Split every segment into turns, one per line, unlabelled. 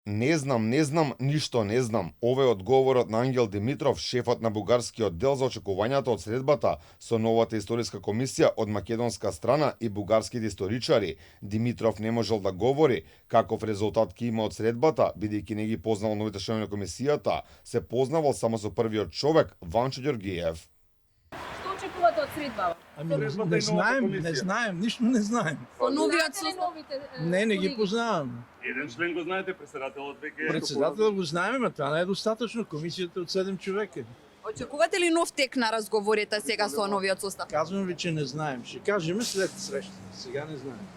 Не знам, ништо не знам. Ова е одговорот на Ангел Димитров, шефот на бугарскиот дел за очекувањата од средбата со новата историска комисија од македонска страна и бугарските историчари. Димитров не можел да говори каков резултат ќе има од средбата, бидејќи не ги познавал новите членови на комисијата, се познавал само со првиот човек, Ванчо Ѓоргиев.
Што очекувате од средбава?
Не знаем, ништо не знаем.
По новиот состав?
Не ги познавам.
Еден член го знаете, председателот веќе
Председателот го знаеме, но тоа не е достаточно. Комисијата од 7 човека.
Очекувате ли нов тек на разговорите сега со новиот состав?
Казвам ви, че не знаем. Ще кажеме след срещата. Сега не знаем.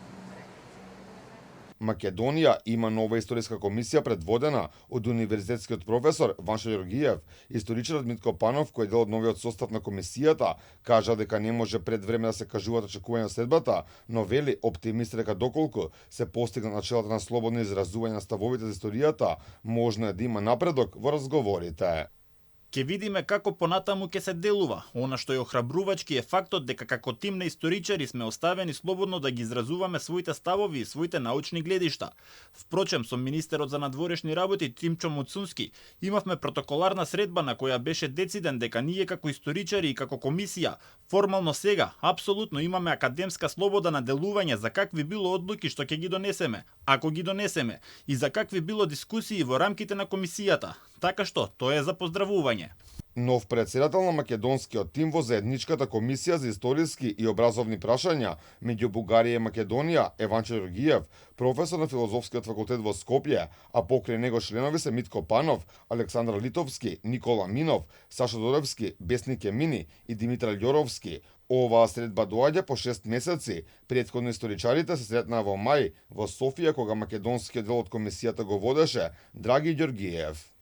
Македонија има нова историска комисија предводена од универзитетскиот професор Ванчо Ѓоргиев. Историчарот Митко Панов, кој е дел од новиот состав на комисијата, кажа дека не може пред време да се кажуваат очекувања следбата, но вели оптимист дека доколку се постигна начелата на слободно изразување на ставовите за историјата, можно е да има напредок во разговорите.
Ке видиме како понатаму ќе се делува. Она што е охрабрувачки е фактот дека како тим на историчари сме оставени слободно да ги изразуваме своите ставови и своите научни гледишта. Впрочем, со министерот за надворешни работи Тимчо Муцунски имавме протоколарна средба на која беше дециден дека ние како историчари и како комисија формално сега апсолутно имаме академска слобода на делување за какви било одлуки што ќе ги донесеме, ако ги донесеме, и за какви било дискусии во рамките на комисијата. Така што, тоа е за поздравување.
Нов председател на македонскиот тим во заедничката комисија за историски и образовни прашања меѓу Бугарија и Македонија е Ванчо Ѓоргиев, професор на филозофскиот факултет во Скопје, а покрај него членови се Митко Панов, Александар Литовски, Никола Минов, Сашо Доревски, Бесник Емини и Димитар Ѓоровски. Оваа средба доаѓа по 6 месеци. Претходно историчарите се сретнаа во мај во Софија кога македонскиот дел од комисијата го водеше Драги Ѓоргиев.